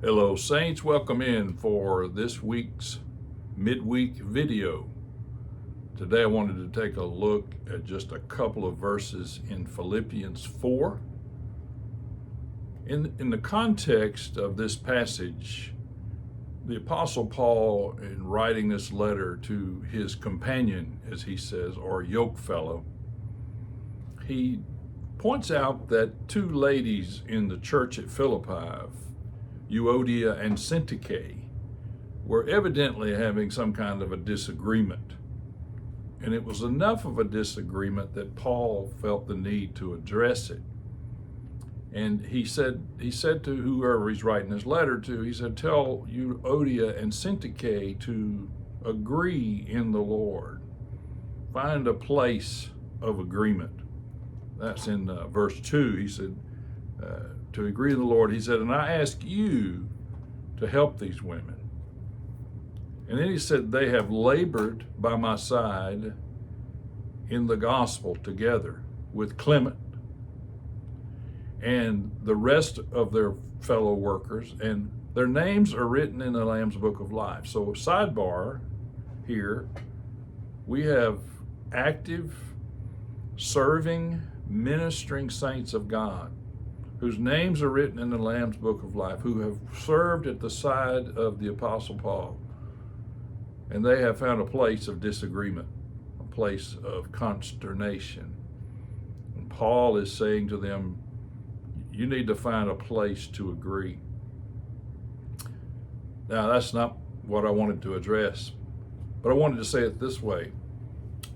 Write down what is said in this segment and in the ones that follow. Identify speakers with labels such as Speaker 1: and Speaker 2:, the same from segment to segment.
Speaker 1: Hello Saints, welcome in for this week's midweek video. Today I wanted to take a look at just a couple of verses in Philippians 4. In the context of this passage, the Apostle Paul, in writing this letter to his companion, as he says, or yoke fellow, he points out that two ladies in the church at Philippi, Euodia and Syntyche, were evidently having some kind of a disagreement. And it was enough of a disagreement that Paul felt the need to address it. And he said to whoever he's writing his letter to, he said, tell Euodia and Syntyche to agree in the Lord. Find a place of agreement. That's in verse 2. He said, to agree in the Lord, he said, and I ask you to help these women. And then he said, they have labored by my side in the gospel together with Clement and the rest of their fellow workers, and their names are written in the Lamb's Book of Life. So sidebar here, we have active, serving, ministering saints of God whose names are written in the Lamb's Book of Life, who have served at the side of the Apostle Paul. And they have found a place of disagreement, a place of consternation. And Paul is saying to them, you need to find a place to agree. Now, that's not what I wanted to address, but I wanted to say it this way.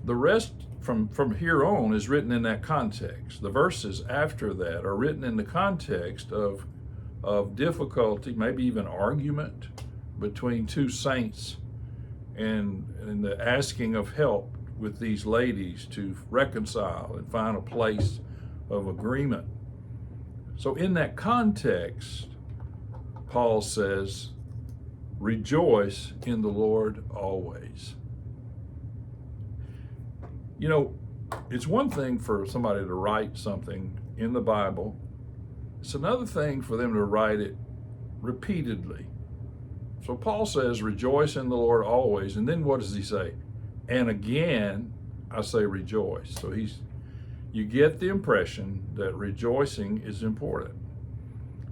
Speaker 1: The rest from here on is written in that context. The verses after that are written in the context of difficulty, maybe even argument between two saints, and the asking of help with these ladies to reconcile and find a place of agreement. So in that context, Paul says, rejoice in the Lord always. You know, it's one thing for somebody to write something in the Bible. It's another thing for them to write it repeatedly. So Paul says, rejoice in the Lord always. And then what does he say? And again, I say rejoice. So you get the impression that rejoicing is important.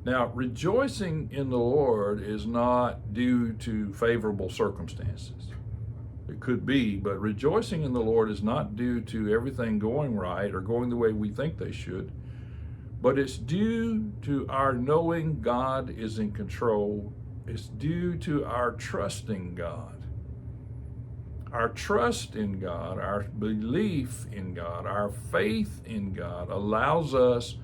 Speaker 1: Now, rejoicing in the Lord is not due to favorable circumstances. It could be, but rejoicing in the Lord is not due to everything going right or going the way we think they should, but it's due to our knowing God is in control. It's due to our trusting God. Our trust in God, our belief in God, our faith in God allows us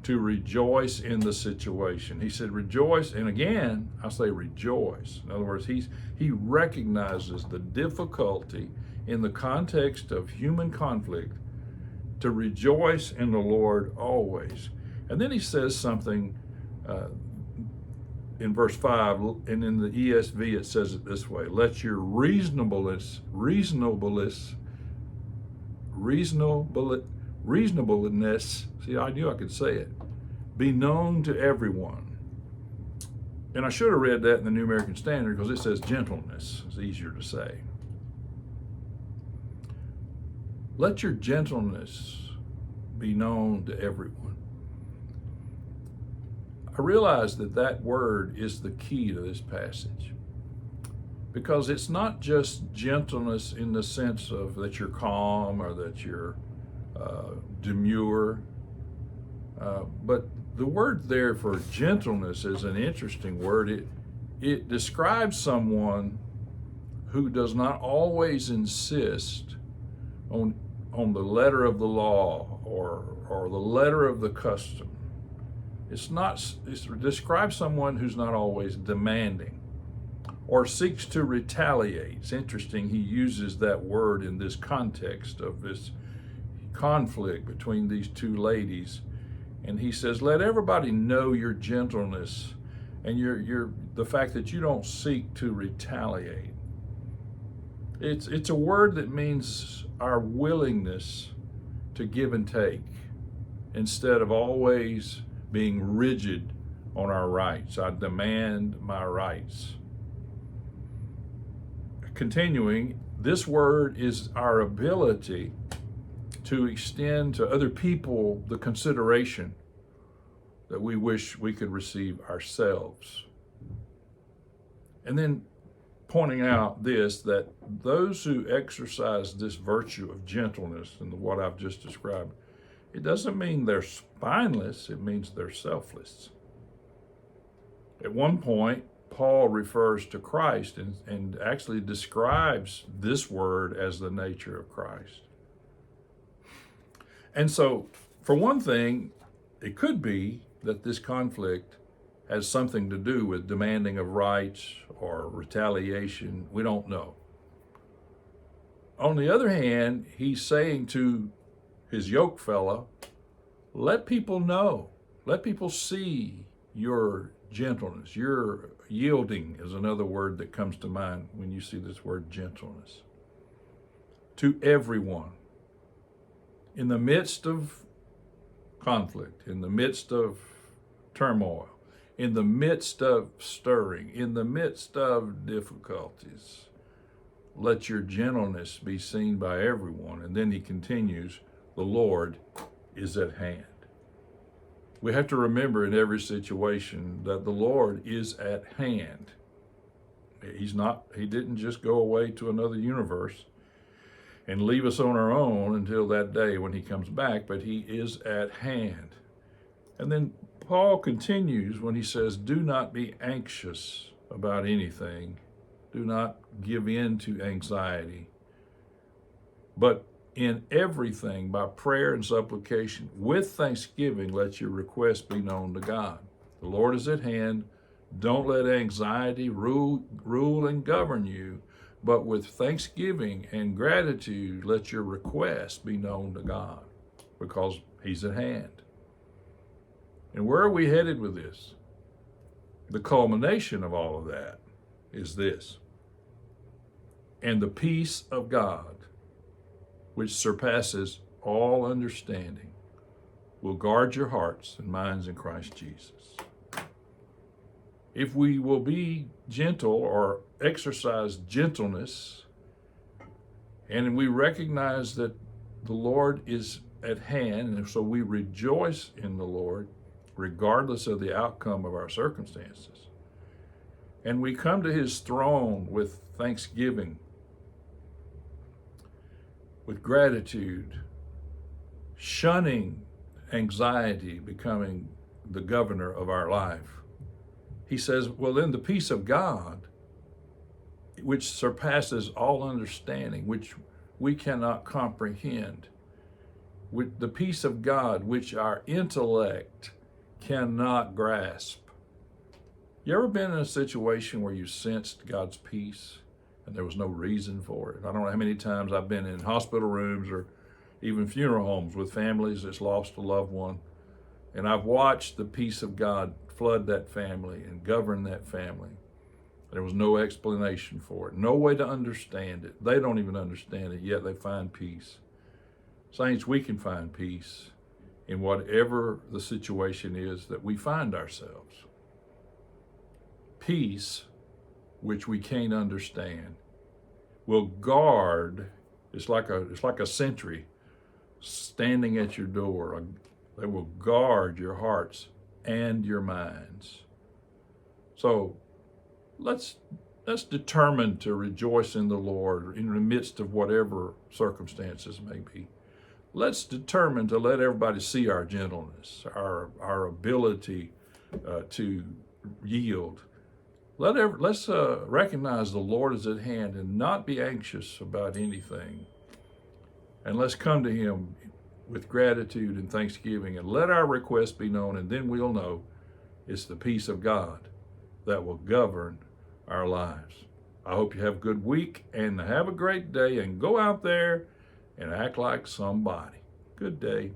Speaker 1: to rejoice in the situation. He said, rejoice, and again, I say rejoice. In other words, he recognizes the difficulty in the context of human conflict to rejoice in the Lord always. And then he says something in verse 5, and in the ESV it says it this way, let your reasonableness, see, I knew I could say it, be known to everyone. And I should have read that in the New American Standard because it says gentleness. It's easier to say. Let your gentleness be known to everyone. I realize that word is the key to this passage, because it's not just gentleness in the sense of that you're calm or that you're demure, but the word there for gentleness is an interesting word. It describes someone who does not always insist on the letter of the law or the letter of the custom. It describes someone who's not always demanding or seeks to retaliate. It's interesting, he uses that word in this context of this conflict between these two ladies, and he says, let everybody know your gentleness and the fact that you don't seek to retaliate. It's a word that means our willingness to give and take instead of always being rigid on our rights. I demand my rights. Continuing, this word is our ability to extend to other people the consideration that we wish we could receive ourselves. And then pointing out this, that those who exercise this virtue of gentleness and what I've just described, it doesn't mean they're spineless, it means they're selfless. At one point, Paul refers to Christ and actually describes this word as the nature of Christ. And so, for one thing, it could be that this conflict has something to do with demanding of rights or retaliation. We don't know. On the other hand, he's saying to his yoke fella, let people know, let people see your gentleness. Your yielding is another word that comes to mind when you see this word gentleness. To everyone. In the midst of conflict, in the midst of turmoil, in the midst of stirring, in the midst of difficulties, let your gentleness be seen by everyone. And then he continues, the Lord is at hand. We have to remember in every situation that the Lord is at hand. He didn't just go away to another universe and leave us on our own until that day when he comes back, but he is at hand. And then Paul continues when he says, do not be anxious about anything. Do not give in to anxiety, but in everything, by prayer and supplication, with thanksgiving, let your requests be known to God. The Lord is at hand. Don't let anxiety rule and govern you, but with thanksgiving and gratitude, let your requests be known to God, because he's at hand. And where are we headed with this? The culmination of all of that is this. And the peace of God, which surpasses all understanding, will guard your hearts and minds in Christ Jesus. If we will be gentle or exercise gentleness, and we recognize that the Lord is at hand, and so we rejoice in the Lord, regardless of the outcome of our circumstances, and we come to his throne with thanksgiving, with gratitude, shunning anxiety becoming the governor of our life. He says, well, then the peace of God, which surpasses all understanding, which we cannot comprehend, with the peace of God, which our intellect cannot grasp. You ever been in a situation where you sensed God's peace and there was no reason for it? I don't know how many times I've been in hospital rooms or even funeral homes with families that's lost a loved one, and I've watched the peace of God flood that family and govern that family. There was no explanation for it, no way to understand it. They don't even understand it, yet they find peace. Saints, we can find peace in whatever the situation is that we find ourselves. Peace, which we can't understand, will guard. It's like a sentry standing at your door. They will guard your hearts and your minds. So let's determine to rejoice in the Lord in the midst of whatever circumstances may be. Let's determine to let everybody see our gentleness, our ability to yield. Let's recognize the Lord is at hand and not be anxious about anything. And let's come to him with gratitude and thanksgiving, and let our requests be known, and then we'll know it's the peace of God that will govern our lives. I hope you have a good week and have a great day, and go out there and act like somebody. Good day.